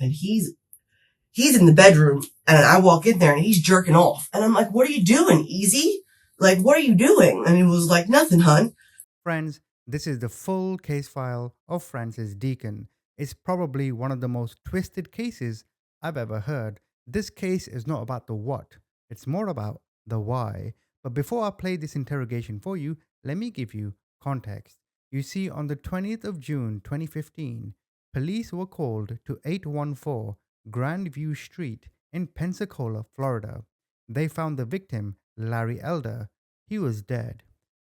and he's in the bedroom, and I walk in there and he's jerking off. And I'm like, what are you doing, Easy? Like, what are you doing? And he was like, nothing, hun. Friends, this is the full case file of Frances Deacon. It's probably one of the most twisted cases I've ever heard. This case is not about the what, it's more about the why. But before I play this interrogation for you, let me give you context. You see, on the 20th of June 2015, police were called to 814 Grandview Street in Pensacola, Florida. They found the victim, Larry Elder. He was dead.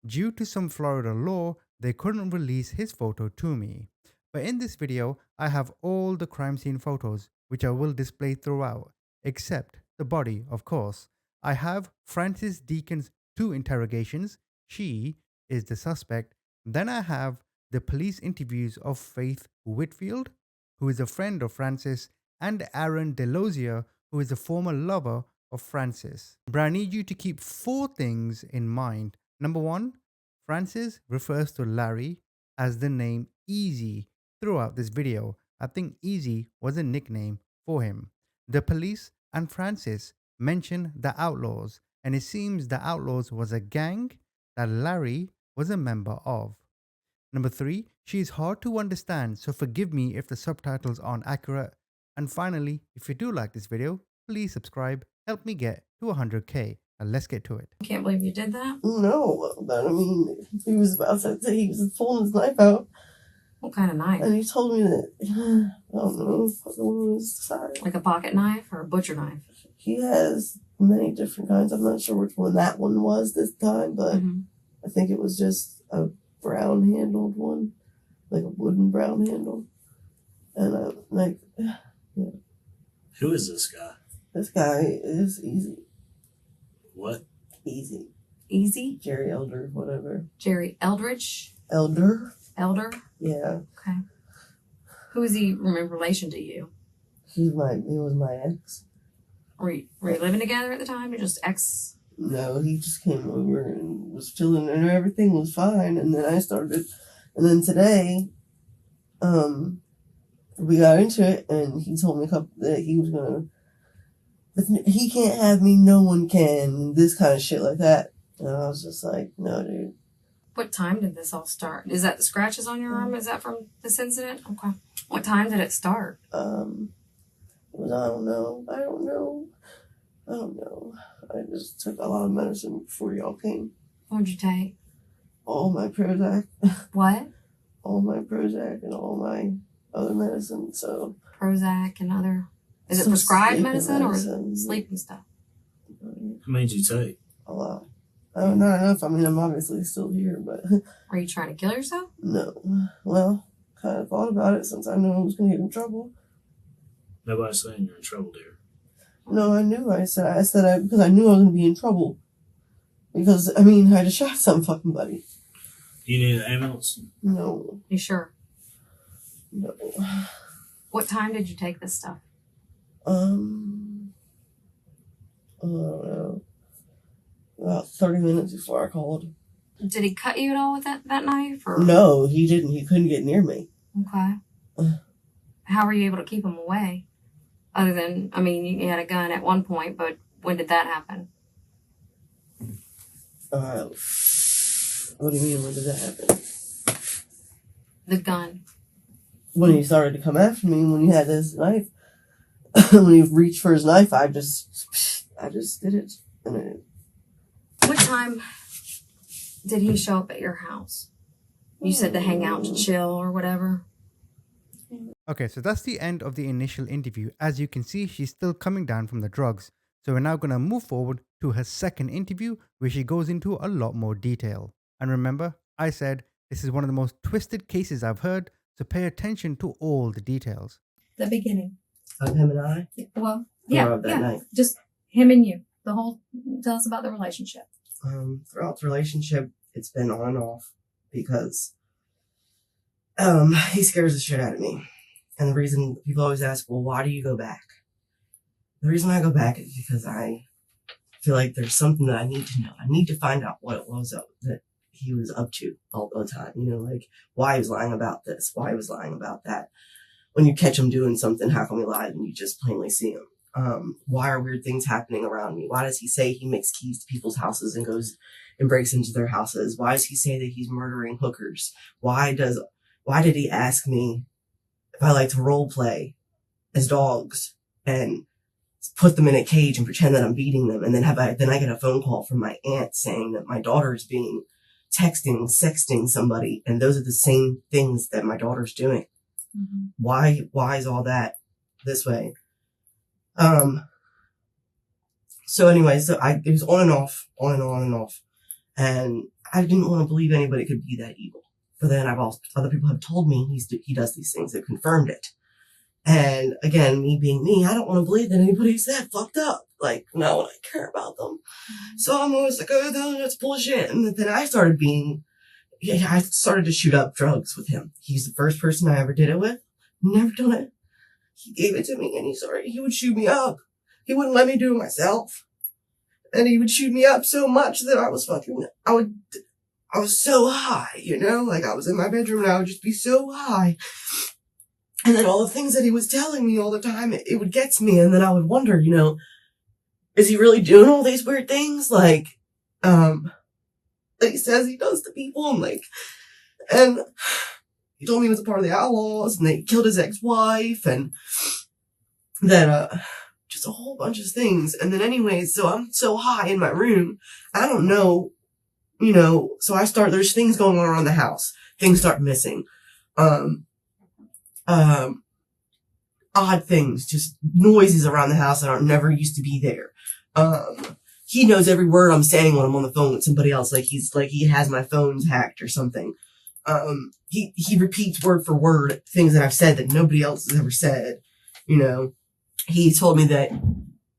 Due to some Florida law, they couldn't release his photo to me. But in this video, I have all the crime scene photos, which I will display throughout, except the body, of course. I have Frances Deacon's 2 interrogations. She is the suspect. Then I have the police interviews of Faith Whitfield, who is a friend of Frances, and Aaron Delosier, who is a former lover of Frances. But I need you to keep 4 things in mind. Number 1, Frances refers to Larry as the name Easy throughout this video. I think Easy was a nickname for him. The police and Frances mention the Outlaws, and it seems the Outlaws was a gang that Larry was a member of. Number 3, she is hard to understand, so forgive me if the subtitles aren't accurate. And finally, if you do like this video, please subscribe, help me get to 100K. And let's get to it. I can't believe you did that. No, but I mean, he was about to say he was pulling his knife out. What kind of knife? And he told me that, I don't know, the one on his side. Like a pocket knife or a butcher knife? He has many different kinds. I'm not sure which one that one was this time, but I think it was just a brown handled one, like a wooden brown handle. And yeah. Who is this guy? This guy is Easy. What? Easy. Easy? Jerry Elder, whatever. Jerry Eldridge? Elder? Elder? Yeah. Okay. Who is he in relation to you? He was my ex. Were you living together at the time? Or just ex? No, he just came over and was chilling and everything was fine. And then and then today, we got into it and he told me that he was gonna, he can't have me, no one can, this kind of shit like that. And I was just like, no, dude. What time did this all start? Is that the scratches on your arm? Is that from this incident? Okay. What time did it start? It was, I don't know. I just took a lot of medicine before y'all came. What'd you take? All my Prozac. What? All my Prozac and all my other medicine, so. Prozac and other... Is it prescribed medicine or sleeping stuff? How many did you take? A lot. Not enough. I mean, I'm obviously still here, but... Are you trying to kill yourself? No. Well, kind of thought about it since I knew I was going to get in trouble. Nobody's saying you're in trouble, dear. No, I knew. I said because I knew I was going to be in trouble. Because, I mean, I just shot some fucking buddy. Do you need an ambulance? No. You sure? No. What time did you take this stuff? I don't know. About 30 minutes before I called. Did he cut you at all with that knife? Or? No, he didn't. He couldn't get near me. Okay. How were you able to keep him away? Other than, I mean, you had a gun at one point, but when did that happen? What do you mean, when did that happen? The gun. When he started to come after me, when he had this knife, when he reached for his knife, I just did it. What time did he show up at your house? You said to hang out to chill or whatever. Okay, so that's the end of the initial interview. As you can see, she's still coming down from the drugs. So we're now going to move forward to her second interview, where she goes into a lot more detail. And remember, I said this is one of the most twisted cases I've heard, so pay attention to all the details. The beginning. Of him and I? Well, yeah. Night. Just him and you. Tell us about the relationship. Throughout the relationship, it's been on and off because he scares the shit out of me. And the reason people always ask, well, why do you go back? The reason I go back is because I feel like there's something that I need to know. I need to find out what it was that he was up to all the time. You know, like why he was lying about this, why he was lying about that. when you catch him doing something, how come he lied and you just plainly see him? Why are weird things happening around me? Why does he say he makes keys to people's houses and goes and breaks into their houses? Why does he say that he's murdering hookers? Why did he ask me if I like to role play as dogs and put them in a cage and pretend that I'm beating them? And then I get a phone call from my aunt saying that my daughter's being sexting somebody, and those are the same things that my daughter's doing. Mm-hmm. Why is all that this way? So anyway, it was on and off, on and on and off. And I didn't want to believe anybody could be that evil. But then other people have told me he does these things. They've confirmed it. And again, me being me, I don't want to believe that anybody's that fucked up. Like, no, I care about them. Mm-hmm. So I'm always like, oh, no, that's bullshit. And then I started to shoot up drugs with him. He's the first person I ever did it with. Never done it. He gave it to me and he would shoot me up. He wouldn't let me do it myself. And he would shoot me up so much that I was so high, like I was in my bedroom and I would just be so high. And then all the things that he was telling me all the time, it would get to me. And then I would wonder, is he really doing all these weird things? Like, that he says he does to people and he told me he was a part of the Outlaws and they killed his ex-wife and that, just a whole bunch of things. And then anyways, so I'm so high in my room, I don't know, so there's things going on around the house. Things start missing. Odd things, just noises around the house that never used to be there. He knows every word I'm saying when I'm on the phone with somebody else. Like he has my phones hacked or something. He repeats word for word things that I've said that nobody else has ever said. He told me that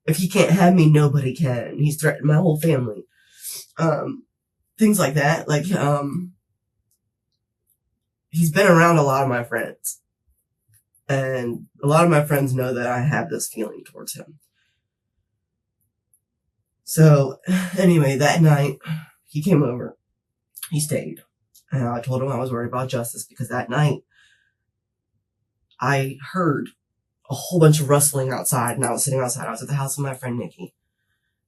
if he can't have me, nobody can. He's threatened my whole family. Things like that. Like, he's been around a lot of my friends. And a lot of my friends know that I have this feeling towards him. So, anyway, that night, he came over. He stayed. And I told him I was worried about justice because that night, I heard a whole bunch of rustling outside, and I was sitting outside. I was at the house of my friend Nikki.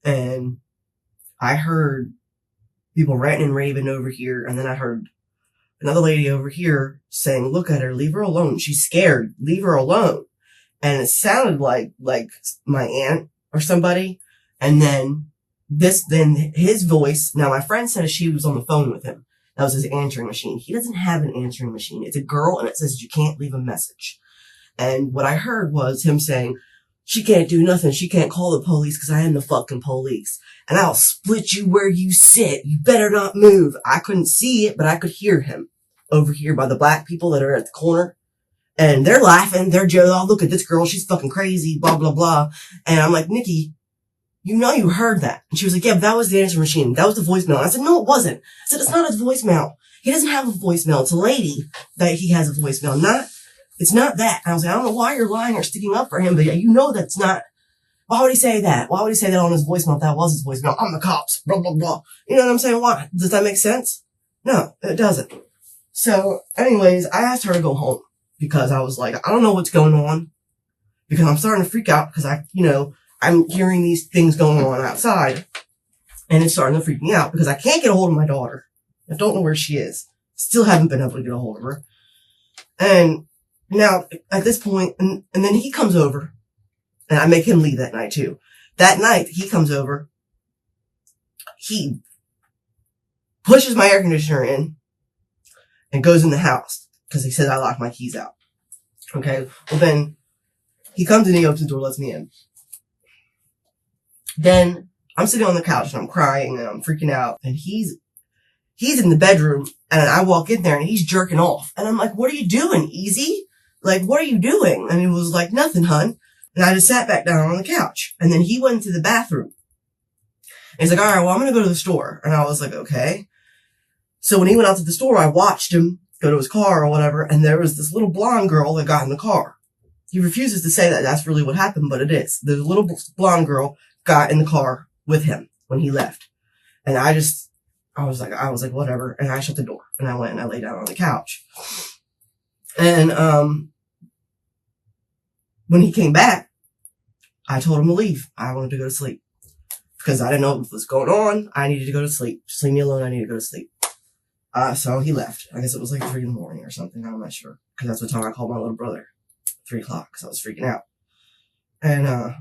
And I heard people ranting and raving over here, and then I heard another lady over here saying, look at her, leave her alone. She's scared. Leave her alone. And it sounded like my aunt or somebody. And then his voice. Now my friend says she was on the phone with him. That was his answering machine. He doesn't have an answering machine. It's a girl and it says you can't leave a message. And what I heard was him saying, she can't do nothing. She can't call the police because I am the fucking police. And I'll split you where you sit. You better not move. I couldn't see it, but I could hear him over here by the black people that are at the corner. And they're laughing. They're joking. Oh, look at this girl. She's fucking crazy. Blah, blah, blah. And I'm like, Nikki, you heard that. And she was like, yeah, but that was the answer machine. That was the voicemail. And I said, no, it wasn't. I said, it's not his voicemail. He doesn't have a voicemail. It's a lady that he has a voicemail. It's not that. And I was like, I don't know why you're lying or sticking up for him, but that's not. Why would he say that? Why would he say that on his voicemail if that was his voicemail? I'm the cops. Blah, blah, blah. You know what I'm saying? Why? Does that make sense? No, it doesn't. So anyways, I asked her to go home because I was like, I don't know what's going on because I'm starting to freak out because I'm hearing these things going on outside and it's starting to freak me out because I can't get a hold of my daughter. I don't know where she is. Still haven't been able to get a hold of her. And now at this point, and then he comes over and I make him leave that night too. That night he comes over. He pushes my air conditioner in and goes in the house because he says I locked my keys out. Okay. Well, then he comes in, he opens the door, lets me in. Then I'm sitting on the couch and I'm crying and I'm freaking out and he's in the bedroom and I walk in there and he's jerking off and I'm like, what are you doing? Easy? Like, what are you doing? And he was like, nothing, hun. And I just sat back down on the couch and then he went into the bathroom. And he's like, all right, well, I'm going to go to the store. And I was like, okay. So when he went out to the store, I watched him go to his car or whatever. And there was this little blonde girl that got in the car. He refuses to say that that's really what happened, but it is. The little blonde girl got in the car with him when he left. And I was like, whatever. And I shut the door and I went and I lay down on the couch. And, when he came back, I told him to leave. I wanted to go to sleep. Because I didn't know what was going on. I needed to go to sleep. Just leave me alone. I need to go to sleep. So he left. I guess it was like 3 a.m. or something. I'm not sure. Because that's what time I called my little brother. 3 o'clock. Because I was freaking out. And,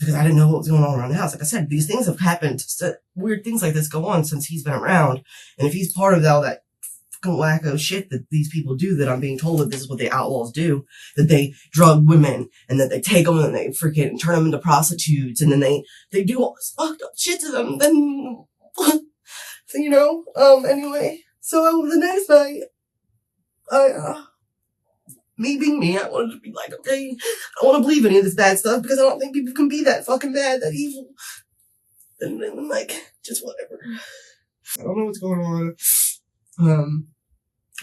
because I didn't know what was going on around the house. Like I said, these things have happened. Weird things like this go on since he's been around. And if he's part of all that fucking wacko shit that these people do, that I'm being told that this is what the outlaws do, that they drug women and that they take them and they freaking turn them into prostitutes and then they do all this fucked up shit to them, then, you know, anyway. So the next night, me being me, I wanted to be like, okay, I don't want to believe any of this bad stuff because I don't think people can be that fucking bad, that evil. And then, like, just whatever. I don't know what's going on.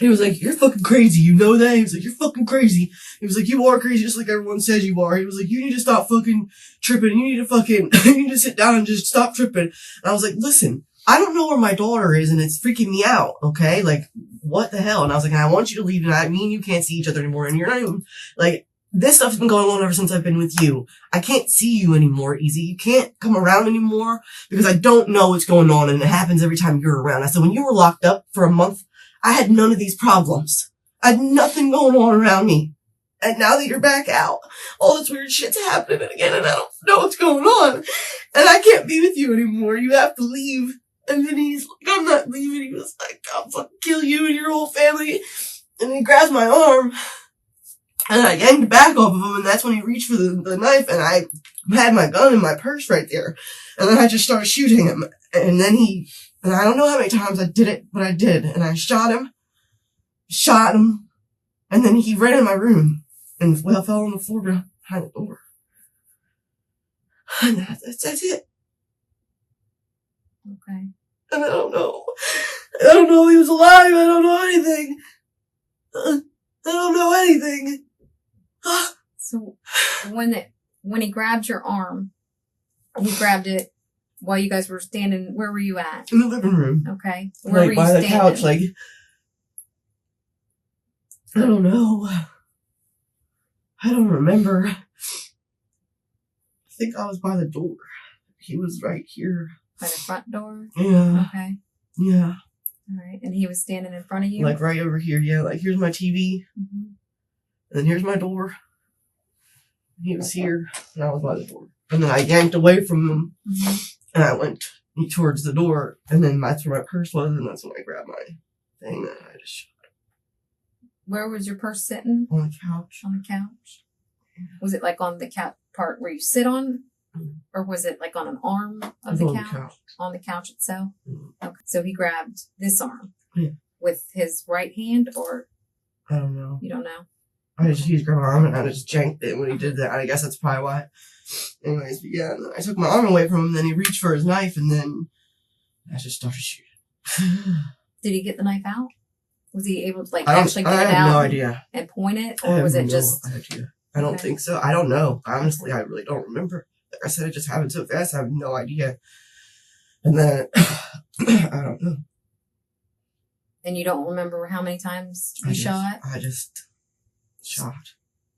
He was like, you're fucking crazy, you know that? He was like, you're fucking crazy. He was like, you are crazy just like everyone says you are. He was like, you need to stop fucking tripping. You need to fucking, you need to sit down and just stop tripping. And I was like, listen, I don't know where my daughter is and it's freaking me out, okay? Like, what the hell? And I was like, and I want you to leave tonight. Me and you can't see each other anymore. And you're not even, like, this stuff's been going on ever since I've been with you. I can't see you anymore, Easy. You can't come around anymore because I don't know what's going on and it happens every time you're around. I said, when you were locked up for a month, I had none of these problems. I had nothing going on around me. And now that you're back out, all this weird shit's happening again and I don't know what's going on. And I can't be with you anymore. You have to leave. And then he's like, I'm not leaving. He was like, I'll fucking kill you and your whole family. And he grabs my arm. And I yanked the back off of him, and that's when he reached for the knife, and I had my gun in my purse right there. And then I just started shooting him. And then and I don't know how many times I did it, but I did. And I shot him, and then he ran in my room, and fell on the floor behind the door. And that's it. Okay. And I don't know if he was alive, I don't know anything. I don't know anything. So when he grabbed your arm, he grabbed it while you guys were standing. Where were you at? In the living room. Okay. Where were Like you by the standing? couch, like, I don't know. I don't remember. I think I was by the door. He was right here. By the front door? Yeah. Okay. Yeah. All right. And he was standing in front of you? Like right over here. Yeah. Like here's my TV. Mm-hmm. And then here's my door. He was here. And I was by the door. And then I yanked away from him. Mm-hmm. And I went towards the door. And then that's where my purse was. And that's when I grabbed my thing. And I just shot Where was your purse sitting? on the couch. On the couch? Was it like on the couch part where you sit on? Or was it like on an arm of the On couch? On the couch itself? Mm-hmm. Okay. So he grabbed this arm Yeah. with his right hand, or I don't know. you don't know? I just used my arm and I just janked it when he did that. I guess that's probably why. Anyways, but yeah, and then I took my arm away from him, and then he reached for his knife, and then I just started shooting. Did he get the knife out? Was he able to like I actually get it have out no idea. and point it, I or was have it no just? idea. I don't Okay. think so. I don't know. Honestly, I really don't remember. Like I said, it just happened so fast. I have no idea. And then I don't know. And you don't remember how many times you shot? I just shot.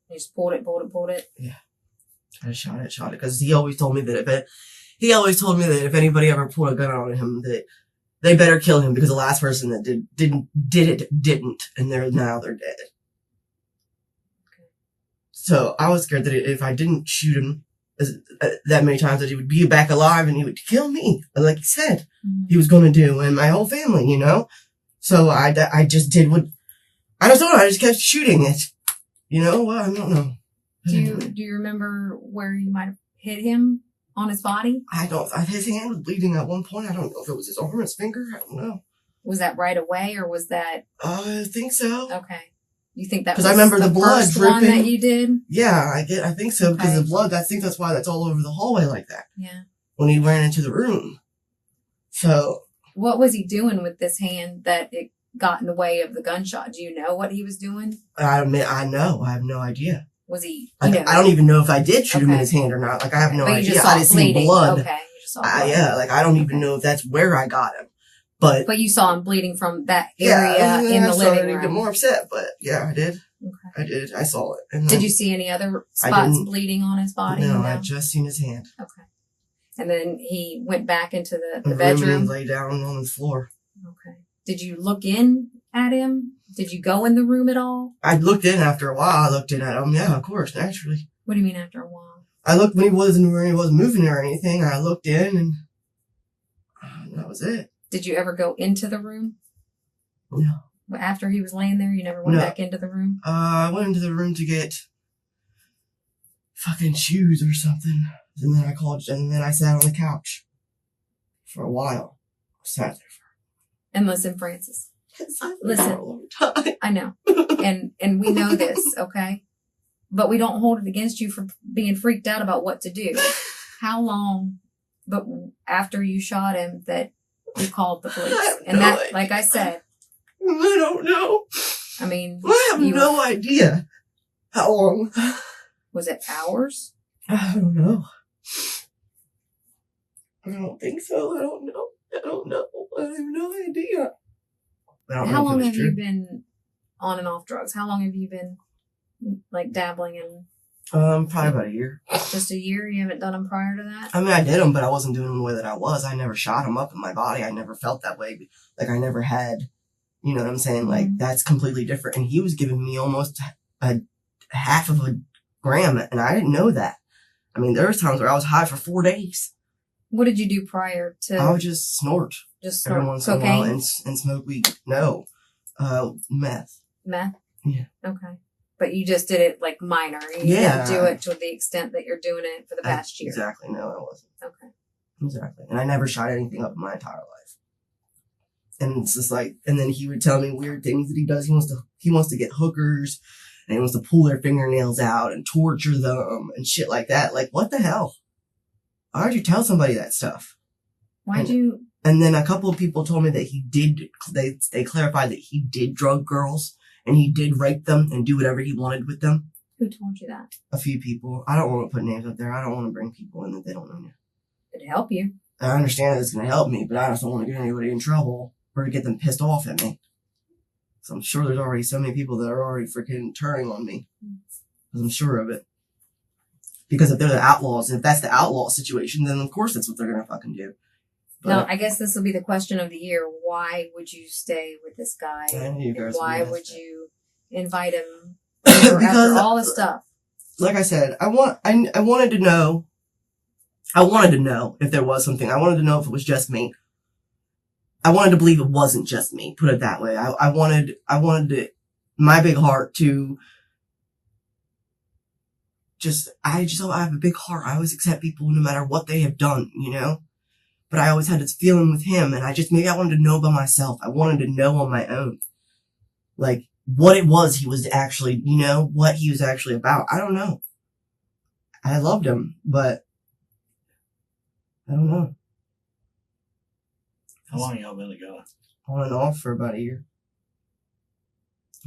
You just pulled it. I just shot it. Because he always told me that if anybody ever pulled a gun on him, that they better kill him because the last person that didn't, and they're dead. Okay. So I was scared that if I didn't shoot him that many times, that he would be back alive and he would kill me, like he said he was going to do, and my whole family, you know. So I just did what I just don't know. I just kept shooting it, you know. Well, I don't know. Do you remember where you might have hit him on his body? I don't. His hand was bleeding at one point. I don't know if it was his arm or his finger. I don't know. Was that right away, or was that? I think so. Okay. You think that was Because I remember the blood first one dripping. that you did? Yeah, I think so, because Okay. the blood, I think that's why that's all over the hallway like that. Yeah. When he ran into the room. So. What was he doing with this hand that it got in the way of the gunshot? Do you know what he was doing? I know. I have no idea. Was he, I don't even know if I did shoot him in Okay. his hand or not. Like, I have no but you idea. just saw I didn't see bleeding. blood. Okay. You just saw blood. Yeah, like, I don't even Okay. know if that's where I got him. But you saw him bleeding from that area in the I started living to get room. more upset, but yeah, I did. Okay. I did. I saw it. And Did then, you see any other I spots didn't- bleeding on his body? No, I just seen his hand. Okay. And then he went back into the And bedroom? he lay down on the floor. Okay. Did you look in at him? Did you go in the room at all? I looked in after a while. I looked in at him. Yeah, of course, naturally. What do you mean after a while? I looked when he wasn't moving or anything. I looked in and that was it. Did you ever go into the room? No. After he was laying there, you never went No. back into the room? I went into the room to get fucking shoes or something. And then I sat on the couch for a while. I sat there And listen, Francis, for a long time. I know. and we know this, okay? But we don't hold it against you for being freaked out about what to do. How long, but after you shot him, that you called the police? And that, like I said, I don't know. I mean, I have no idea how long. was it hours? I don't know. I don't think so. I don't know. I have no idea. How long have you been on and off drugs? How long have you been like dabbling in? Probably about a year. Just a year? You haven't done them prior to that? I mean, I did them, but I wasn't doing them the way that I was. I never shot them up in my body. I never felt that way. Like, I never had, you know what I'm saying? Like, that's completely different. And he was giving me almost a half of a gram, and I didn't know that. I mean, there was times where I was high for 4 days. What did you do prior to? I would just snort Just every snort once in a cocaine? while and smoke weed. No. Meth. Meth? Yeah. Okay. But you just did it like minor. You Yeah. didn't do it to the extent that you're doing it for the past year. Exactly. No, I wasn't. Okay. Exactly. And I never shot anything up in my entire life. And it's just like, and then he would tell me weird things that he does. He wants to get hookers and he wants to pull their fingernails out and torture them and shit like that. Like, what the hell? Why would you tell somebody that stuff? Why'd you? And then a couple of people told me that he did, they clarified that he did drug girls and he did rape them and do whatever he wanted with them. Who told you that? A few people. I don't want to put names up there. I don't want to bring people in that they don't know me. Did it help you? I understand that it's going to help me, but I just don't want to get anybody in trouble or to get them pissed off at me. So I'm sure there's already so many people that are already freaking turning on me. Because I'm sure of it. Because if they're the outlaws, if that's the outlaw situation, then of course that's what they're going to fucking do. But No, I guess this will be the question of the year. Why would you stay with this guy? I knew you guys would Why ask would that. you invite him over Because, after all the stuff? like I said, I wanted to know. I wanted to know if there was something. I wanted to know if it was just me. I wanted to believe it wasn't just me. Put it that way. I wanted my big heart to I have a big heart. I always accept people no matter what they have done, you know? But I always had this feeling with him, and maybe I wanted to know by myself. I wanted to know on my own. Like, what it was he was actually, you know, what he was actually about. I don't know. I loved him, but I don't know. How long y'all been together? On and off for about a year.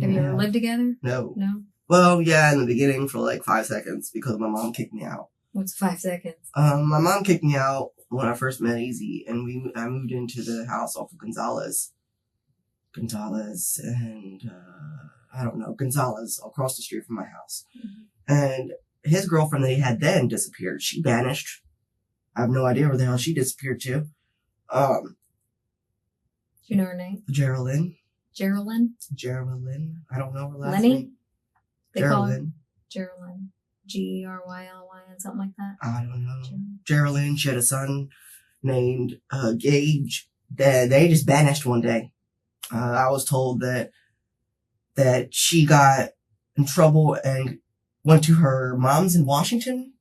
Have you ever lived together? No. No. Well, yeah, in the beginning for like 5 seconds because my mom kicked me out. What's 5 seconds? My mom kicked me out when I first met Easy, and I moved into the house off of Gonzalez, and I don't know, Gonzalez across the street from my house. Mm-hmm. And his girlfriend that he had then disappeared. She vanished. I have no idea where the hell she disappeared to. Do you know her name? Geraldine. Geraldine? Geraldine. I don't know her last Lenny? name. They call her Geraldine. Geraldine. Gerylyn, something like that. I don't know. Geraldine, she had a son named Gage. They just vanished one day. I was told that she got in trouble and went to her mom's in Washington.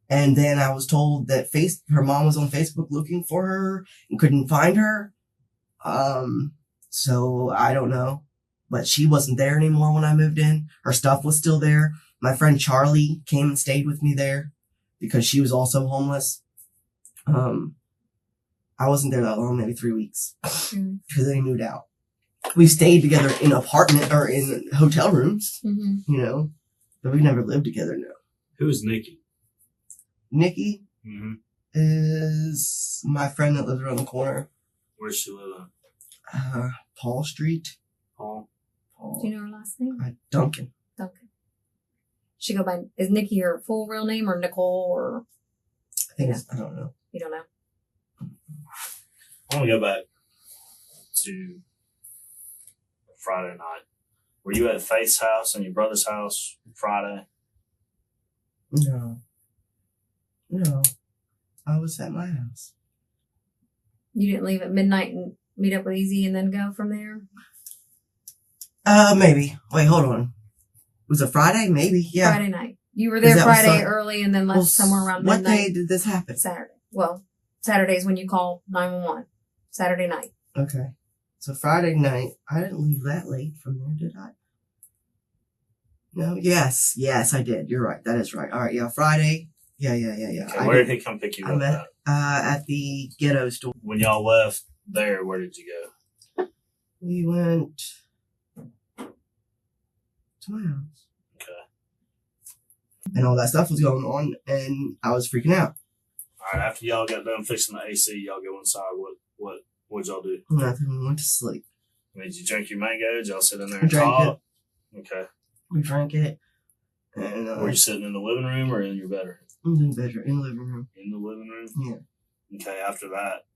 And then I was told that her mom was on Facebook looking for her and couldn't find her. So I don't know. But she wasn't there anymore when I moved in. Her stuff was still there. My friend Charlie came and stayed with me there because she was also homeless. I wasn't there that long, maybe 3 weeks, because then he moved out. We stayed together in apartment or in hotel rooms, you know, but we never lived together. No. Who is Nikki? Nikki Mm-hmm. is my friend that lives around the corner. Where's she live at? Paul Street. Paul. Do you know her last name? Duncan. She go by, is Nikki her full real name or Nicole or I think it's, I don't know. you don't know? I want to go back to Friday night. Were you at Faith's house and your brother's house Friday? No. I was at my house. You didn't leave at midnight and meet up with Easy and then go from there? Maybe. Wait, hold on. Was it Friday? Maybe. Yeah. Friday night. You were there That was Friday Sun- early and then left somewhere around midnight. What day did this happen? Saturday. Well, Saturday's when you call 911. Saturday night. Okay. So Friday night, I didn't leave that late from there, did I? No? Yes, I did. You're right. That is right. All right, yeah, Friday. Yeah. Okay, where did he come pick you up at? At the ghetto store. When y'all left there, where did you go? We went to my house. Okay. And all that stuff was going on, and I was freaking out. All right, after y'all got done fixing the AC, y'all go inside. What'd y'all do? Nothing. We went to sleep. Did you drink your mango? Did y'all sit in there and Drank talk? Okay. We drank it. And Were you sitting in the living room or in your bedroom? in the bedroom, in the living room. In the living room? Yeah. Okay, after that,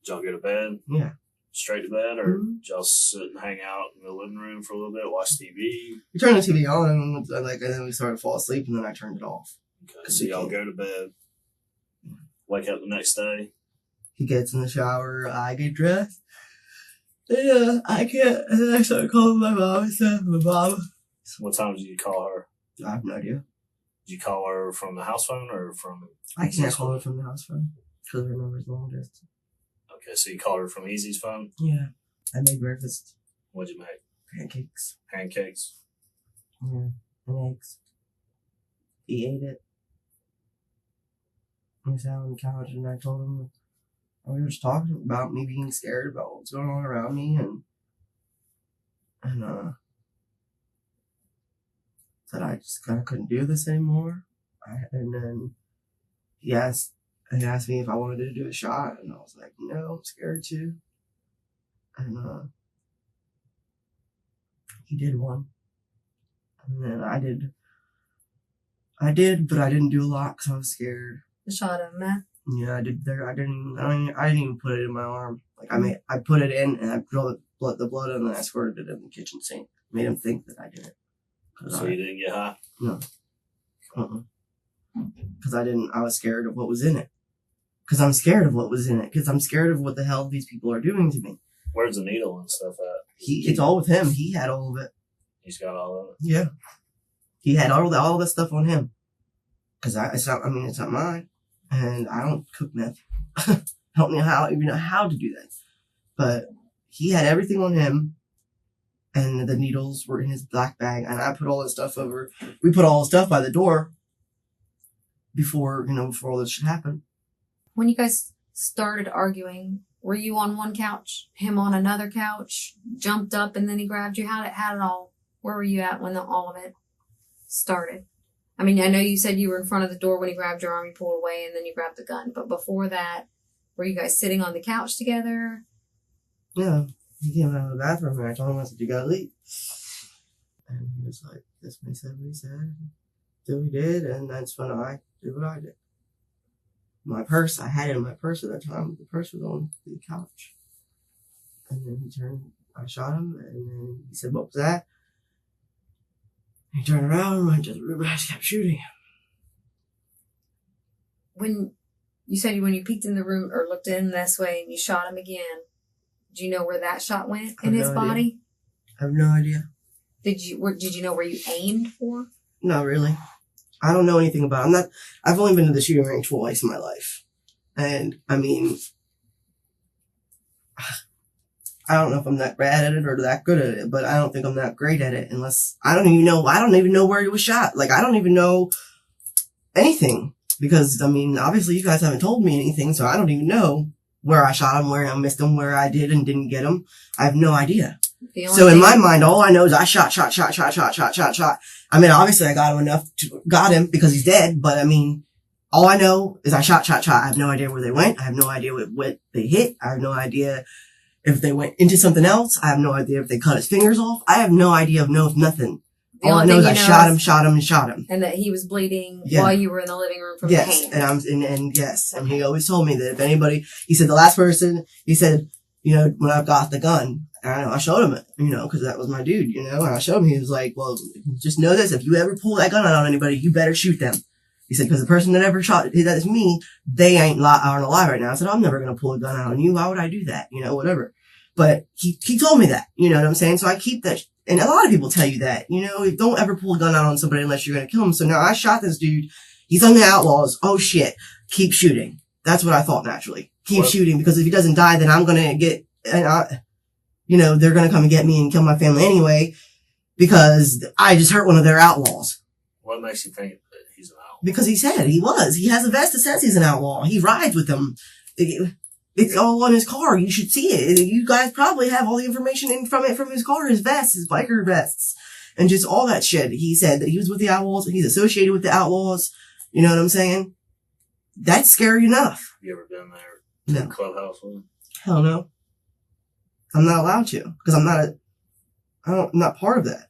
did y'all go to bed? Yeah. Straight to bed? Or Mhm. did y'all sit and hang out in the living room for a little bit, watch TV? We turned the TV on, and then we started to fall asleep, and then I turned it off. Okay, so y'all go to bed, wake up the next day. He gets in the shower, I get dressed. Yeah, I can't. And then I started calling my mom and stuff. My mom. What time did you call her? I have no idea. Did you call her from the house phone or from... I can't call her from the house phone because her number's long distance. Okay, so you called her from Easy's phone? Yeah. I made breakfast. What'd you make? Pancakes. Pancakes? Yeah. And eggs. He ate it. He was out on the couch, and I told him we were just talking about me being scared about what's going on around me, and that I just kind of couldn't do this anymore. And then he asked me if I wanted to do a shot, and I was like, no, I'm scared too. And he did one, and then I did, but I didn't do a lot because I was scared. The shot of meth. Yeah, I did. I didn't even put it in my arm. Like I put it in and I drew the blood and then I squirted it in the kitchen sink. Made him think that I did it. So you didn't get high? No. Because I was scared of what was in it. Because I'm scared of what was in it. Because I'm scared of what the hell these people are doing to me. Where's the needle and stuff at? It's all with him. He had all of it. He's got all of it? Yeah. He had all this stuff on him. Because it's not mine. And I don't cook meth. I don't know how to do that. But he had everything on him. And the needles were in his black bag. And I put all this stuff we put all the stuff by the door before all this should happen. When you guys started arguing, were you on one couch, him on another couch, jumped up and then he grabbed you? How did it all, where were you at when all of it started? I mean, I know you said you were in front of the door when he grabbed your arm, you pulled away, and then you grabbed the gun. But before that, were you guys sitting on the couch together? Yeah. He came out of the bathroom and I told him, I said, you gotta leave. And he was like, this man said what he said. So he did, and that's when I did what I did. My purse, I had it in my purse at that time. The purse was on the couch. And then I shot him, and then he said, what was that? He turned around and went to the room and I just kept shooting him. When you peeked in the room or looked in this way and you shot him again, do you know where that shot went in his body? I have no idea. Did you know where you aimed for? Not really. I don't know anything about it. I've only been to the shooting range twice in my life. And I mean, I don't know if I'm that bad at it or that good at it, but I don't think I'm that great at it unless I don't even know where it was shot. Like, I don't even know anything because, I mean, obviously you guys haven't told me anything, so I don't even know where I shot him, where I missed him, where I did and didn't get him. I have no idea. So in my mind, all I know is I shot. I mean, obviously I got him because he's dead, but I mean, all I know is I shot. I have no idea where they went. I have no idea what they hit. I have no idea if they went into something else. I have no idea if they cut his fingers off. I have no idea of nothing. The All I only know is thing I you shot him. and that he was bleeding Yeah. while you were in the living room from the Yes, hand. and yes, and he always told me that if anybody, he said the last person, he said, you know, when I got the gun, I showed him it, you know, because that was my dude, you know, and I showed him. He was like, well, just know this: if you ever pull that gun out on anybody, you better shoot them. He said, because the person that ever shot that is me, they aren't alive right now. I said, I'm never gonna pull a gun out on you. Why would I do that? You know, whatever. But he told me that, you know what I'm saying? So I keep that. And a lot of people tell you that, you know, don't ever pull a gun out on somebody unless you're going to kill them. So now I shot this dude. He's on the outlaws. Oh shit. Keep shooting. That's what I thought naturally. Keep shooting, because if he doesn't die, then I'm going to get, you know, they're going to come and get me and kill my family anyway, because I just hurt one of their outlaws. What makes you think that he's an outlaw? Because he said he was. He has a vest that says he's an outlaw. He rides with them. It's all on his car. You should see it. You guys probably have all the information from his car, his vests, his biker vests, and just all that shit. He said that he was with the outlaws. He's associated with the outlaws. You know what I'm saying? That's scary enough. You ever been there to No. the clubhouse with him? Hell no. I'm not allowed to, because I'm not part of that.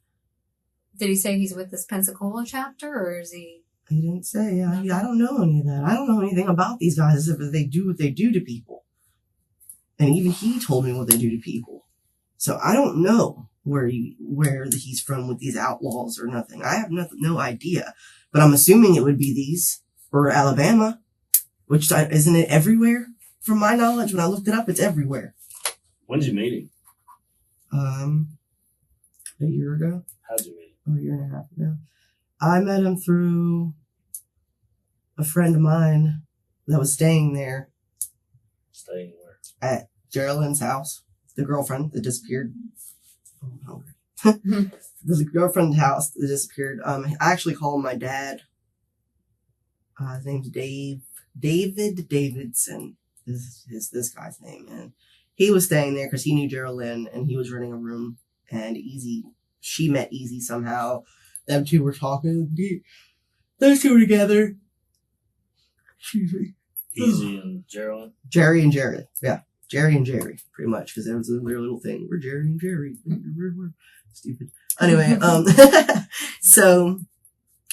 Did he say he's with this Pensacola chapter, or is he? He didn't say. I don't know any of that. I don't know anything about these guys except that they do what they do to people. And even he told me what they do to people. So I don't know where he's from with these outlaws or nothing. I have no idea. But I'm assuming it would be these, or Alabama, which isn't it everywhere? From my knowledge, when I looked it up, it's everywhere. When did you meet him? A year ago. How'd you meet Or a year and a half ago. I met him through a friend of mine that was staying there. Staying where? At Geraldine's house. The girlfriend that disappeared. Oh, I'm hungry. The girlfriend's house that disappeared. I actually called my dad. His name's David Davidson is this guy's name. And he was staying there because he knew Geraldine and he was renting a room. And she met Easy somehow. Them two were talking. Those two were together. Excuse me. Easy and Geraldine? Jerry and Jared. Yeah. Jerry and Jerry, pretty much, because there was their little thing. We're Jerry and Jerry. We're stupid. Anyway, so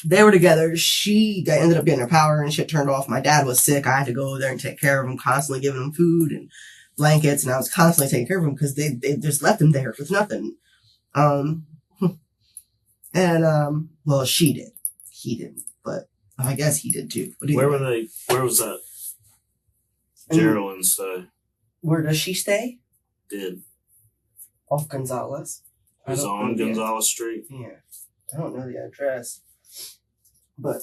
they were together. She ended up getting her power and shit turned off. My dad was sick. I had to go there and take care of him, constantly giving him food and blankets, and I was constantly taking care of him because they just left him there with nothing. Well, she did. He didn't, but I guess he did too. But Where was that? Geraldine stay? Where does she stay? Did. Off Gonzales. It was on Gonzales Street? Yeah. I don't know the address. But,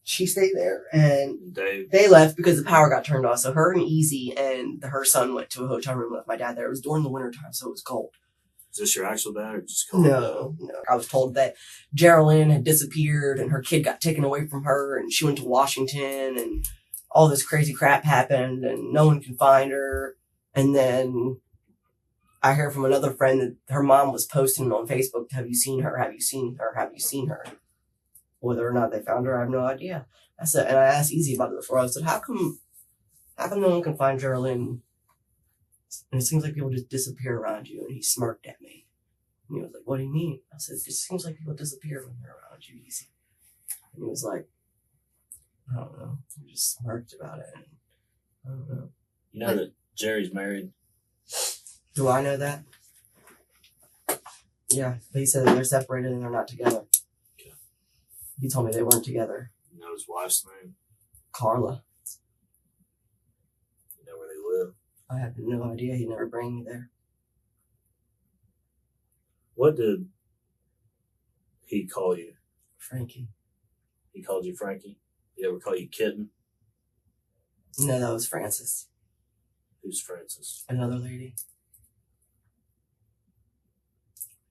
she stayed there and Dave. they left because the power got turned off. So her and Easy and her son went to a hotel room with my dad there. It was during the winter time, so it was cold. Is this your actual dad or just No. I was told that Geraldine had disappeared and her kid got taken away from her and she went to Washington and all this crazy crap happened and no one can find her. And then I heard from another friend that her mom was posting on Facebook, have you seen her? Have you seen her? Have you seen her? Whether or not they found her, I have no idea. And I asked Easy about it before. I said, how come no one can find Geraldine? And it seems like people just disappear around you. And he smirked at me. And he was like, what do you mean? I said, it just seems like people disappear when they're around you, Easy. And he was like, I don't know. He just smirked about it. And I don't know. You know that Jerry's married? Do I know that? Yeah, but he said that they're separated and they're not together. Okay. He told me they weren't together. You know his wife's name? Carla. You know where they live? I have no idea. He never bring me there. What did he call you? Frankie. He called you Frankie? He ever call you Kitten? No, that was Frances. Who's Frances? Another lady.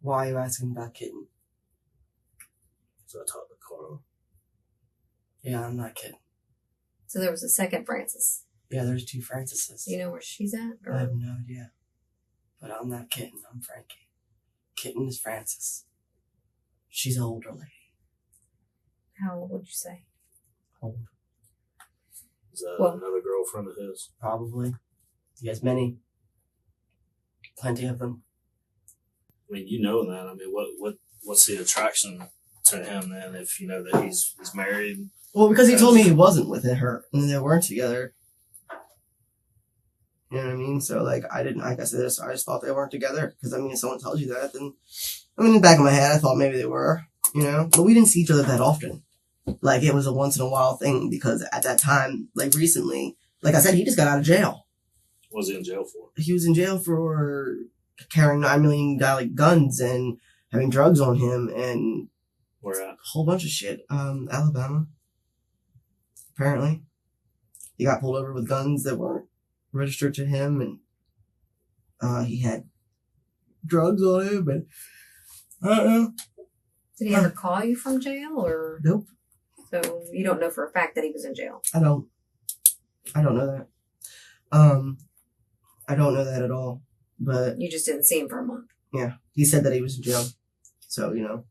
Why are you asking about Kitten? So I talked to Carl. Yeah, I'm not kidding. So there was a second Frances. Yeah, there's two Franceses. Do you know where she's at? Or? I have no idea. But I'm not Kitten. I'm Frankie. Kitten is Frances. She's an older lady. How old would you say? Old. Is that Well- another girlfriend of his? Probably. He has many. Plenty of them. I mean, you know that. I mean, what what's the attraction to him then? If you know that he's married. Well, because he told me he wasn't with her and they weren't together. You know what I mean? So like I just thought they weren't together. Because I mean, if someone tells you that, then in the back of my head, I thought maybe they were. You know, but we didn't see each other that often. Like it was a once in a while thing because at that time, like recently, like I said, he just got out of jail. What was he in jail for? He was in jail for carrying $9 million guns and having drugs on him and Where at? a whole bunch of shit. Alabama. Apparently, he got pulled over with guns that weren't registered to him, and he had drugs on him, and I don't know. Did he ever call you from jail, or Nope. So you don't know for a fact that he was in jail. I don't know that. I don't know that at all. But You just didn't see him for a month. yeah, he said that he was in jail. So, you know,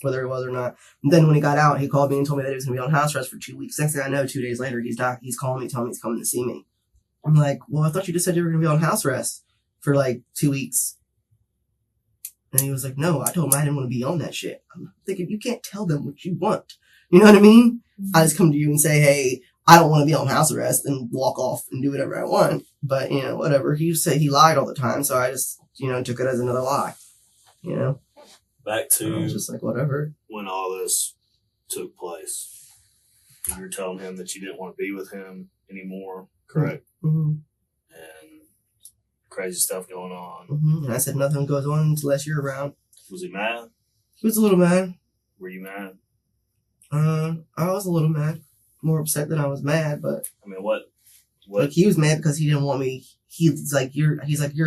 whether he was or not. And then when he got out, he called me and told me that he was going to be on house arrest for 2 weeks. Next thing I know, 2 days later, he's calling me, telling me he's coming to see me. I'm like, well, I thought you just said you were going to be on house arrest for like 2 weeks. And he was like, no, I told him I didn't want to be on that shit. I'm thinking, you can't tell them what you want. You know what I mean? I just come to you and say, hey, I don't want to be on house arrest and walk off and do whatever I want. But, you know, whatever. He said he lied all the time. So I just, you know, took it as another lie. You know? Back And I was to just like, whatever. when all this took place. You were telling him that you didn't want to be with him anymore, correct? Mm-hmm. And crazy stuff going on. Mm-hmm. And I said, nothing goes on unless you're around. Was he mad? He was a little mad. Were you mad? I was a little mad. More upset than I was mad, but I mean, what? like he was mad because he didn't want me. He's like, you're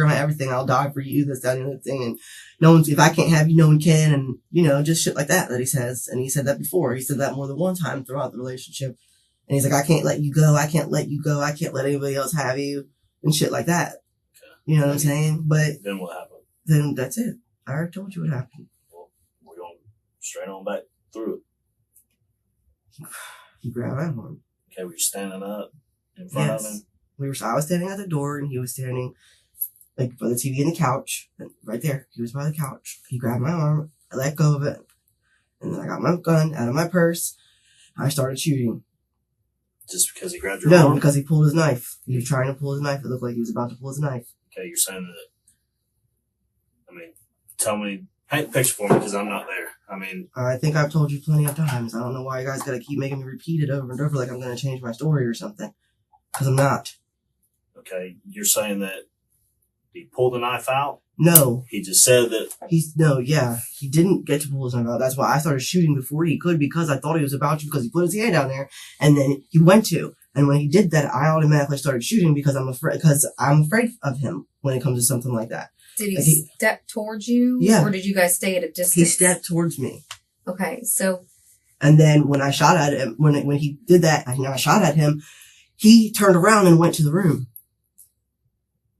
my everything. I'll die for you. This, that, and the other thing. And no one's, if I can't have you, no one can. And, you know, just shit like that he says. And he said that before. He said that more than one time throughout the relationship. And he's like, I can't let you go. I can't let you go. I can't let anybody else have you. And shit like that. Okay. You know what I'm saying? But Then what happened? then that's it. I already told you what happened. Well, we're going straight on back through it. He grabbed my arm. Okay, were you standing up in front of him? I was standing at the door and he was standing like by the TV and the couch. And right there. He was by the couch. He grabbed my arm. I let go of it. And then I got my gun out of my purse. I started shooting. Just because he grabbed your No, arm? because he pulled his knife. He was trying to pull his knife. It looked like he was about to pull his knife. Okay, you're saying that. I mean, tell me, paint a picture for me because I'm not there. I mean, I think I've told you plenty of times. I don't know why you guys gotta keep making me repeat it over and over like I'm gonna change my story or something. Because I'm not. okay, you're saying that he pulled the knife out? No. He just said that. He didn't get to pull his knife out. That's why I started shooting before he could because I thought he was about to because he put his hand down there and then he went to. And when he did that, I automatically started shooting because I'm afraid of him when it comes to something like that. Did he Like he- step towards you? Yeah. Or did you guys stay at a distance? He stepped towards me. Okay, so And then when I shot at him, when he did that, and I shot at him, he turned around and went to the room.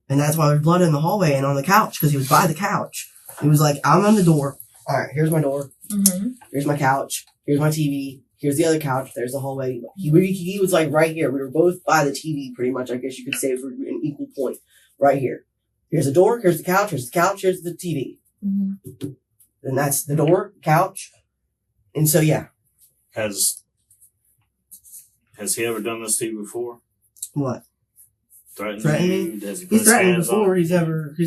And that's why there's blood in the hallway and on the couch, because he was by the couch. He was like, I'm on the door. All right, here's my door. mm-hmm. Here's my couch. Here's my TV. Here's the other couch. There's the hallway. He was like right here. We were both by the TV pretty much, I guess you could say, for an equal point. Right here. Here's the door. Here's the couch. Here's the couch. Here's the TV. Mm-hmm. And that's the door, couch. And so, yeah. Has he ever done this to you before? What? Threatened Threatened you? me? Has he put He's his threatened hands before. on? He's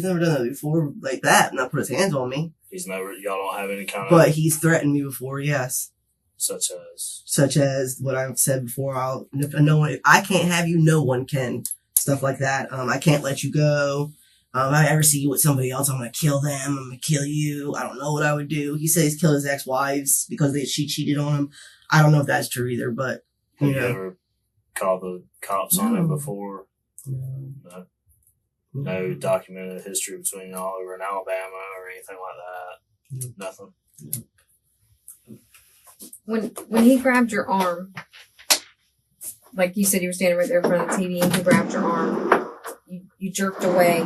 never done that before like that. Not put his hands on me. Y'all don't have any kind of. But he's threatened me before, yes. Such as. Such as what I've said before. If I can't have you, no one can. Stuff like that. I can't let you go. If I ever see you with somebody else, I'm gonna kill them. I'm gonna kill you. I don't know what I would do. He said he's killed his ex-wives because she cheated on him. I don't know if that's true either, but Have you you know. ever called the cops on him No. before? No. No documented history between y'all over in Alabama or anything like that? No. Nothing? When he grabbed your arm, like you said, you were standing right there in front of the TV and he grabbed your arm, you jerked away.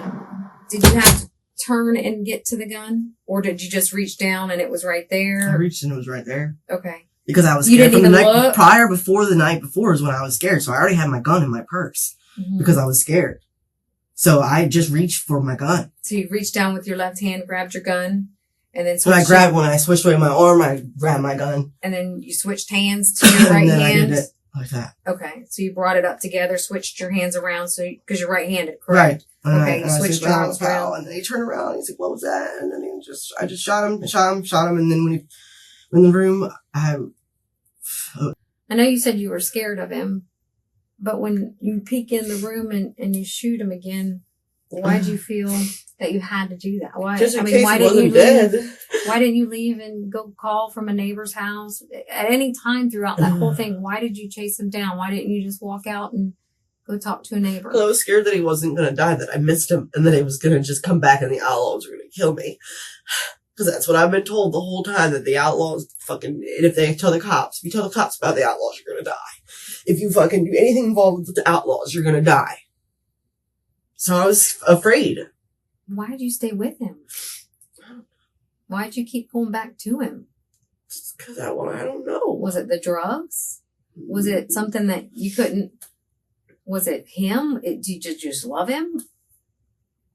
Did you have to turn and get to the gun? Or did you just reach down and it was right I there? reached and it was right there. Okay. Because I was You scared didn't from the even night look? prior before the night before is when I was scared. So I already had my gun in my purse Mm-hmm. because I was scared. So I just reached for my gun. So you reached down with your left hand, grabbed your gun, And then So I grabbed when I switched away my arm, I grabbed my gun. And then you switched hands to your right and then hand. I did it like that. Okay, so you brought it up together, switched your hands around, so because you're right-handed, correct? Right. And Okay, you switched your arms around. And then he turned around. He's like, "What was that?" And then I just shot him. And then when he in the room, I know you said you were scared of him, but when you peek in the room and you shoot him again, why did you feel that you had to do that? Why? just in I mean, case why he didn't you wasn't dead. leave? Why didn't you leave and go call from a neighbor's house at any time throughout that whole thing? Why did you chase him down? Why didn't you just walk out and go talk to a neighbor? Well, I was scared that he wasn't going to die, that I missed him, and that he was going to just come back and the outlaws were going to kill me. Because that's what I've been told the whole time, that the outlaws fucking, and if they tell the cops, if you tell the cops about the outlaws, you're going to die. If you fucking do anything involved with the outlaws, you're going to die. So I was afraid. Why did you stay with him? Why did you keep going back to him? Because I don't know. Was it the drugs? Was it something that you couldn't? Was it him? Did you just love him?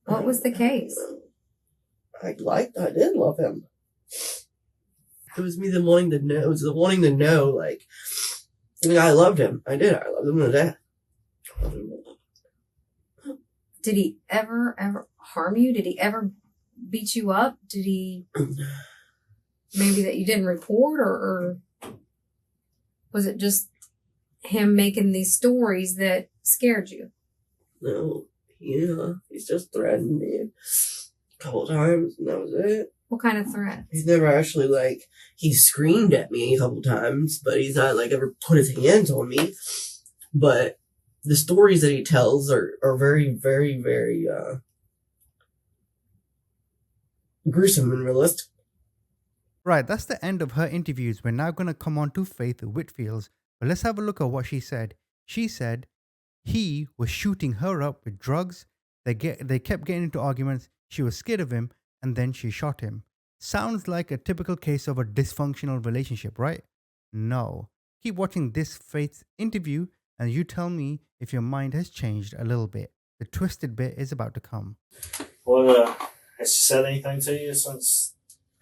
What was the case? I did love him. It was me wanting to know. It was the wanting to know, like, I mean, I loved him. I did. I loved him to death. Did he ever harm you? Did he ever beat you up? Did he maybe that you didn't report, or was it just him making these stories that scared you? No. Yeah. He's just threatened me a couple times, and that was it. What kind of threat? He's never actually, like, he screamed at me a couple times, but he's not, like, ever put his hands on me. But the stories that he tells are very, very, very, gruesome and realistic. Right, that's the end of her interviews. We're now going to come on to Faith Whitfield's, but let's have a look at what she said. She said he was shooting her up with drugs. They kept getting into arguments. She was scared of him, and then she shot him. Sounds like a typical case of a dysfunctional relationship, right? No. Keep watching this Faith interview, and you tell me if your mind has changed a little bit. The twisted bit is about to come. Well, has she said anything to you since?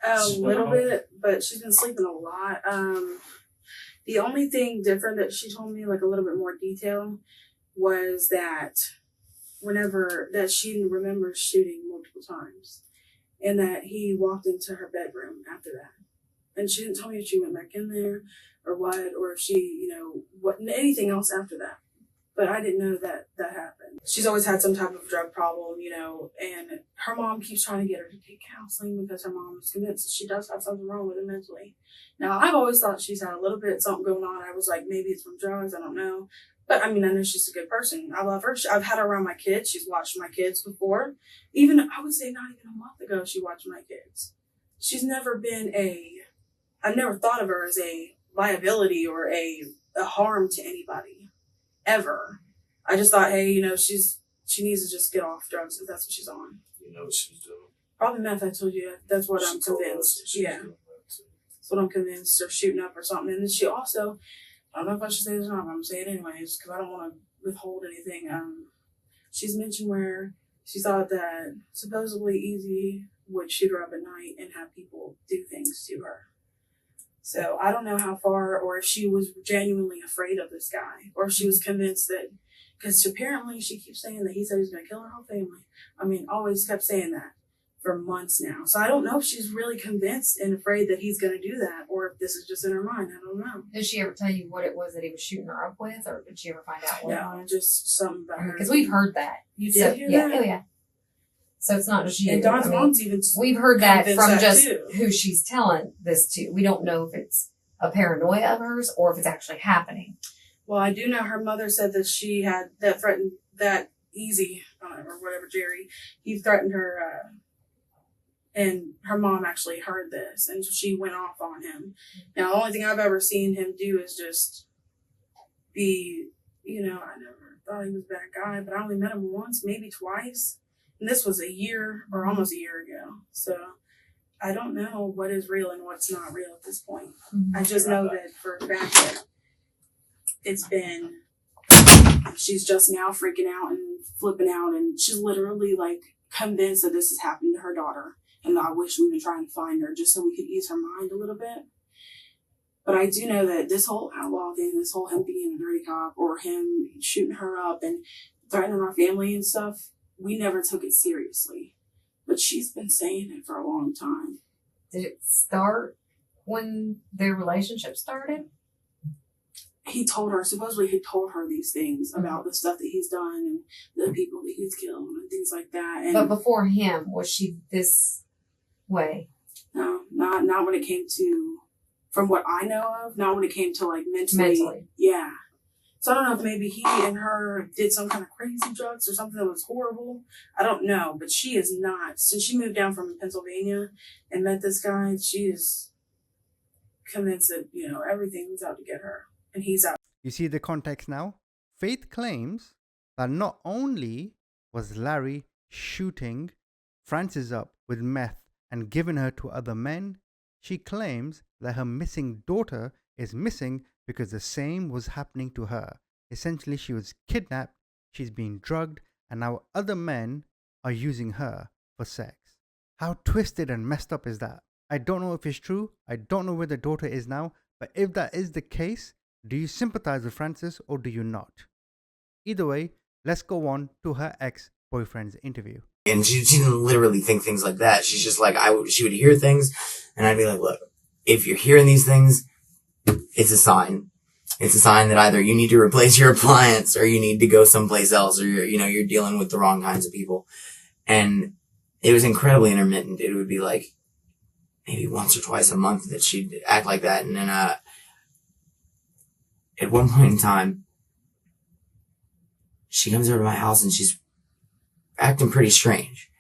A little bit, but she's been sleeping a lot. The only thing different that she told me, like a little bit more detail, was that that she remembers shooting multiple times, and that he walked into her bedroom after that. And she didn't tell me if she went back in there or what, or if she, anything else after that. But I didn't know that happened. She's always had some type of drug problem, and her mom keeps trying to get her to take counseling because her mom is convinced that she does have something wrong with her mentally. Now, I've always thought she's had a little bit something going on. I was like, maybe it's from drugs. I don't know. But, I know she's a good person. I love her. I've had her around my kids. She's watched my kids before. Even, I would say not even a month ago, she watched my kids. She's never been I never thought of her as a liability or a harm to anybody. Ever. I just thought, hey, she needs to just get off drugs if that's what she's on. You know what she's doing? Probably meth, I told you. That's what I'm convinced. Yeah. That's what I'm convinced. Or shooting up or something. And then she also, I don't know if I should say this or not, but I'm going to say it anyways because I don't want to withhold anything. She's mentioned where she thought that supposedly Easy would shoot her up at night and have people do things to her. So I don't know how far, or if she was genuinely afraid of this guy, or if she was convinced that, because apparently she keeps saying that he said he's going to kill her whole family. Always kept saying that for months now. So I don't know if she's really convinced and afraid that he's going to do that, or if this is just in her mind. I don't know. Did she ever tell you what it was that he was shooting her up with, or did she ever find out what? No, just something about her. Because we've heard that. You did hear that? Oh yeah. So it's not just you. And Don's mom's even. We've heard that from that just too. who she's telling this to. We don't know if it's a paranoia of hers or if it's actually happening. Well, I do know her mother said that she had that threatened that Easy or whatever Jerry. He threatened her, and her mom actually heard this, and she went off on him. Now, the only thing I've ever seen him do is just be, I never thought he was a bad guy, but I only met him once, maybe twice. And this was a year or almost a year ago. So I don't know what is real and what's not real at this point. Mm-hmm. I just know that for a fact that she's just now freaking out and flipping out. And she's literally convinced that this is happening to her daughter. And I wish we would try and find her just so we could ease her mind a little bit. But I do know that this whole outlaw thing, this whole him being a dirty cop or him shooting her up and threatening our family and stuff, we never took it seriously. But she's been saying it for a long time. Did it start when their relationship started? He told her, supposedly he told her these things about the stuff that he's done and the people that he's killed and things like that. And But before him, was she this way? no, not when it came to, from what I know of, not when it came to like mentally. Yeah. So I don't know if maybe he and her did some kind of crazy drugs or something that was horrible. I don't know, but she is not. Since she moved down from Pennsylvania and met this guy, she is convinced that, everything was out to get her. And he's out. You see the context now? Faith claims that not only was Larry shooting Frances up with meth and giving her to other men, she claims that her missing daughter is missing because the same was happening to her. Essentially, she was kidnapped, she's being drugged, and now other men are using her for sex. How twisted and messed up is that? I don't know if it's true. I don't know where the daughter is now. But if that is the case, do you sympathize with Frances or do you not? Either way, let's go on to her ex-boyfriend's interview. And she didn't literally think things like that. She's just like, she would hear things and I'd be like, look, if you're hearing these things, it's a sign. It's a sign that either you need to replace your appliance or you need to go someplace else or you're dealing with the wrong kinds of people. And it was incredibly intermittent. It would be like maybe once or twice a month that she'd act like that. And then, at one point in time, she comes over to my house and she's acting pretty strange.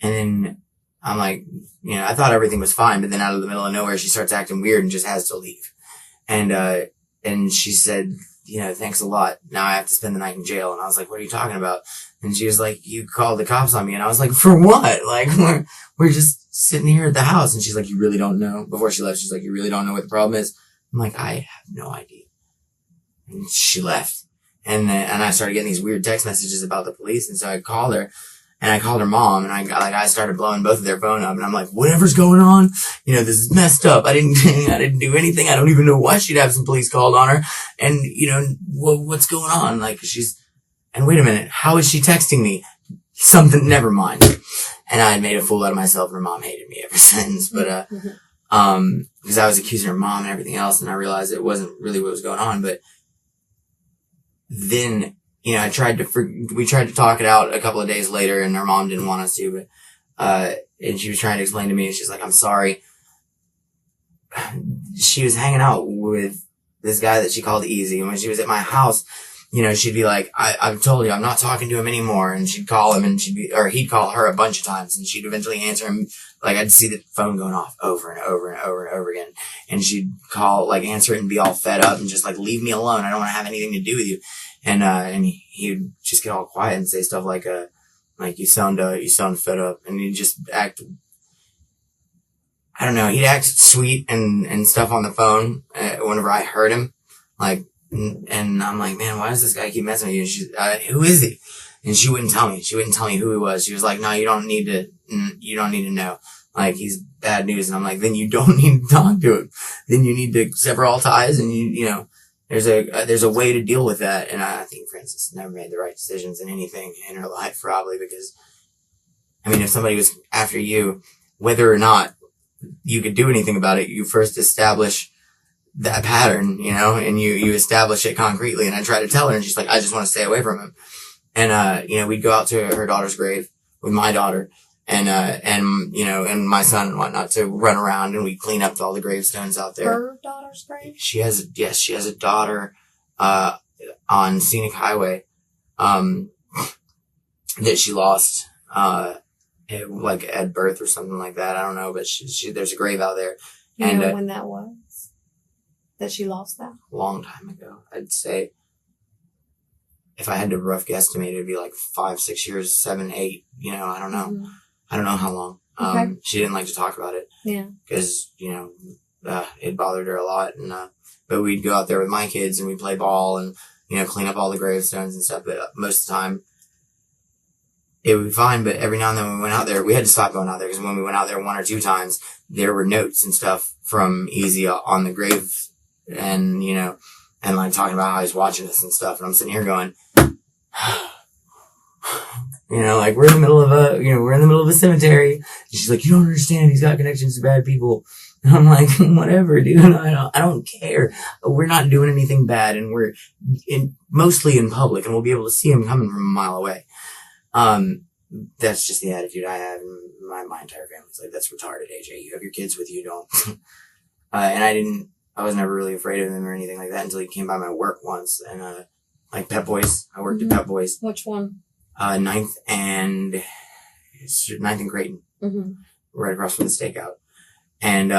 And then I'm like, I thought everything was fine, but then out of the middle of nowhere, she starts acting weird and just has to leave. And she said, thanks a lot. Now I have to spend the night in jail. And I was like, what are you talking about? And she was like, you called the cops on me. And I was like, for what? Like, we're just sitting here at the house. And she's like, you really don't know. Before she left, she's like, you really don't know what the problem is? I'm like, I have no idea. And she left. And I started getting these weird text messages about the police. And so I called her and I called her mom and I started blowing both of their phone up and I'm like, whatever's going on, this is messed up. I didn't do anything. I don't even know why she'd have some police called on her. And, what's going on? Like and wait a minute, how is she texting me? Something, never mind. And I had made a fool out of myself and her mom hated me ever since. But, because I was accusing her mom and everything else and I realized it wasn't really what was going on. But then, we tried to talk it out a couple of days later and her mom didn't want us to, but, and she was trying to explain to me and she's like, I'm sorry. She was hanging out with this guy that she called Easy. And when she was at my house, she'd be like, I've told you, I'm not talking to him anymore. And she'd call him and he'd call her a bunch of times and she'd eventually answer him. Like I'd see the phone going off over and over and over and over again. And she'd answer it and be all fed up and just leave me alone. I don't want to have anything to do with you. And he'd just get all quiet and say stuff like you sound fed up. And he'd just act, I don't know, he'd act sweet and stuff on the phone whenever I heard him. And I'm like, man, why does this guy keep messing with you? And she's, who is he? And she wouldn't tell me. She wouldn't tell me who he was. She was like, no, you don't need to know. He's bad news. And I'm like, then you don't need to talk to him. Then you need to sever all ties and there's a way to deal with that. And I think Frances never made the right decisions in anything in her life, probably because, if somebody was after you, whether or not you could do anything about it, you first establish that pattern, and you establish it concretely. And I tried to tell her and she's like, I just want to stay away from him. And, we'd go out to her daughter's grave with my daughter and my son and whatnot to run around and we'd clean up all the gravestones out there. Her daughter's grave? She has a daughter, on Scenic Highway, that she lost, at birth or something like that. I don't know, but there's a grave out there. You know when that was? That she lost that? A long time ago. I'd say, if I had to rough guesstimate, it'd be 5, 6 years, 7, 8, I don't know. Mm-hmm. I don't know how long. Okay. She didn't like to talk about it. Yeah. Cause, it bothered her a lot. And, but we'd go out there with my kids and we'd play ball and, clean up all the gravestones and stuff. But most of the time, it would be fine. But every now and then when we went out there, we had to stop going out there because when we went out there 1 or 2 times, there were notes and stuff from Easy on the grave, and and like talking about how he's watching us and stuff. And I'm sitting here going, like we're in the middle of a cemetery. And she's like, you don't understand. He's got connections to bad people. And I'm like, whatever, dude. I don't care. We're not doing anything bad, and we're mostly in public, and we'll be able to see him coming from a mile away. That's just the attitude I have, and my entire family's like, that's retarded, AJ. You have your kids with you, don't. And I was never really afraid of him or anything like that until he came by my work once, and like Pep Boys. I worked at Pep Boys. Which one? 9th and Creighton, right across from the stakeout. And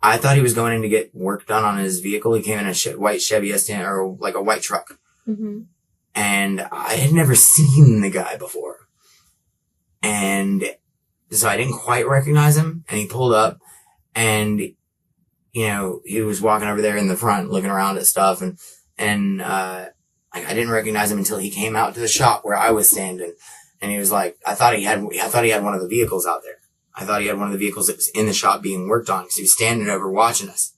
I thought he was going in to get work done on his vehicle. He came in a white Chevy S10 or like a white truck. And I had never seen the guy before. And so I didn't quite recognize him. And he pulled up and, he was walking over there in the front looking around at stuff. And I didn't recognize him until he came out to the shop where I was standing. And he was like, I thought he had one of the vehicles out there. I thought he had one of the vehicles that was in the shop being worked on because he was standing over watching us.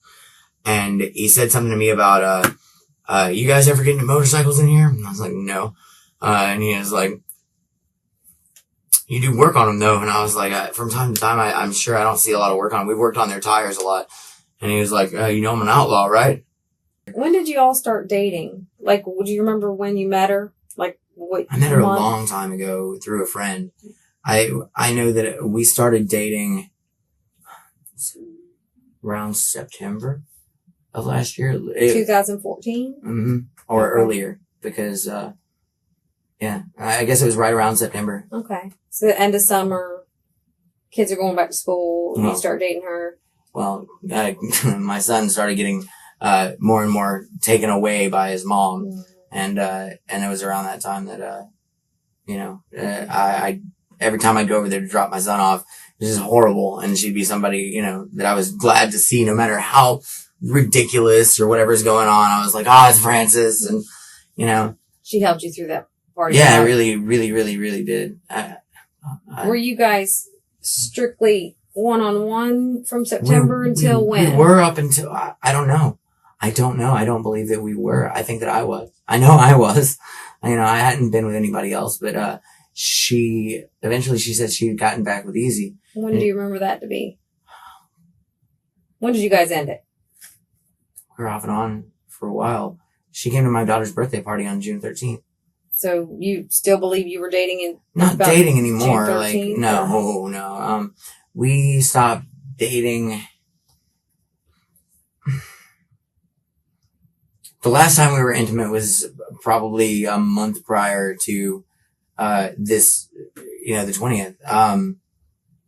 And he said something to me about, you guys ever get into motorcycles in here? And I was like, no. And he was like, you do work on them though. And I was like, from time to time, I'm sure I don't see a lot of work on them. We've worked on their tires a lot. And he was like, I'm an outlaw, right? When did you all start dating? Like, do you remember when you met her? Like, what? I met her a long time ago through a friend. I know that we started dating around September of last year. 2014? Or earlier, because, I guess it was right around September. Okay. So the end of summer, kids are going back to school, and you start dating her. Well, my son started getting more and more taken away by his mom, and it was around that time that I every time I'd go over there to drop my son off, it was just horrible, and she'd be somebody that I was glad to see, no matter how ridiculous or whatever's going on. I was like, it's Frances, and She helped you through that party. Yeah, I really, really, really, really did. Were you guys strictly one-on-one from September until when? We were up until, I don't know. I don't believe that we were. I think that I was. I know I was. I hadn't been with anybody else, but, she said she had gotten back with Easy. When do you remember that to be? When did you guys end it? We were off and on for a while. She came to my daughter's birthday party on June 13th. So you still believe you were dating in Not dating anymore. June Like, 13th? no. We stopped dating. The last time we were intimate was probably a month prior to, the 20th.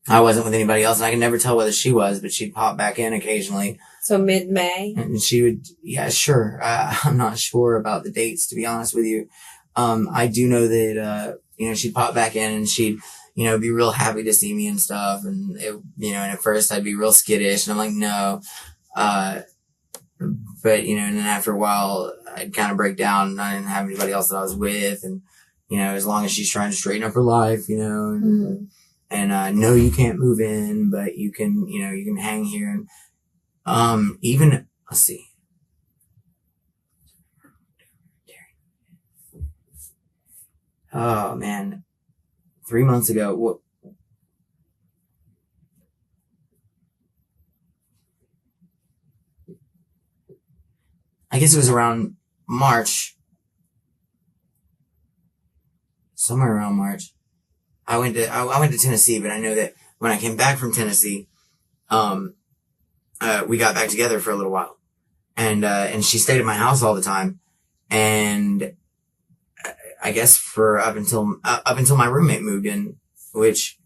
I wasn't with anybody else, and I could never tell whether she was, but she'd pop back in occasionally. So mid-May? And she would, yeah, sure. I'm not sure about the dates, to be honest with you. I do know that, she'd pop back in and she'd, be real happy to see me and stuff. And and at first I'd be real skittish and I'm like, no. But, and then after a while I'd kind of break down and I didn't have anybody else that I was with. And, as long as she's trying to straighten up her life, and no, you can't move in, but you can, you can hang here. And, even, let's see. Oh man, 3 months ago, I guess it was around March, somewhere around March. I went to Tennessee, but I know that when I came back from Tennessee, we got back together for a little while, and she stayed at my house all the time, and I guess for up until my roommate moved in, which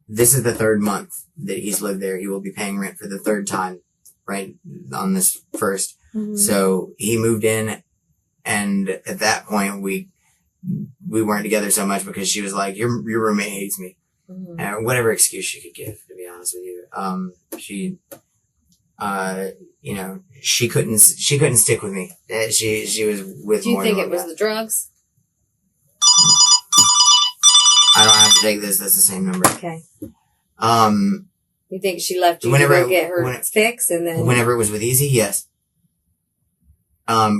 this is the 3rd month that he's lived there. He will be paying rent for the 3rd time, right, on this first. So he moved in, and at that point we weren't together so much because she was like, your roommate hates me. Whatever excuse she could give, to be honest with you. She couldn't stick with me. She was with more. Do you think it was the drugs? I don't have to take this. That's the same number. Okay. Um, You think she left you Whenever to it- go get her when- fix and then whenever it was with Easy, yes.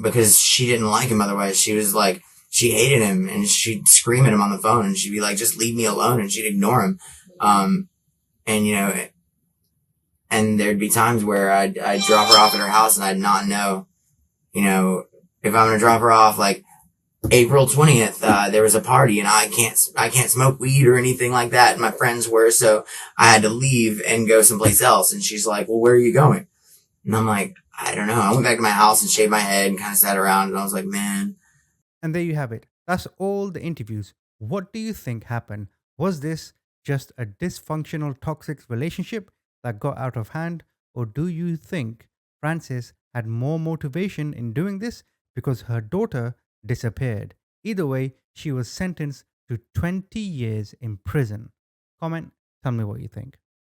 Because she didn't like him otherwise. She was like, she hated him and she'd scream at him on the phone and she'd be like, just leave me alone, and she'd ignore him. And you know, and there'd be times where I'd drop her off at her house and I'd not know, you know, if I'm going to drop her off, like April 20th, there was a party and I can't smoke weed or anything like that. And my friends were, so I had to leave and go someplace else. And she's like, well, where are you going? And I'm like, I don't know. I went back to my house and shaved my head and kind of sat around and I was like, man. And there you have it. That's all the interviews. What do you think happened? Was this just a dysfunctional, toxic relationship that got out of hand? Or do you think Frances had more motivation in doing this because her daughter disappeared? Either way, she was sentenced to 20 years in prison. Comment, tell me what you think.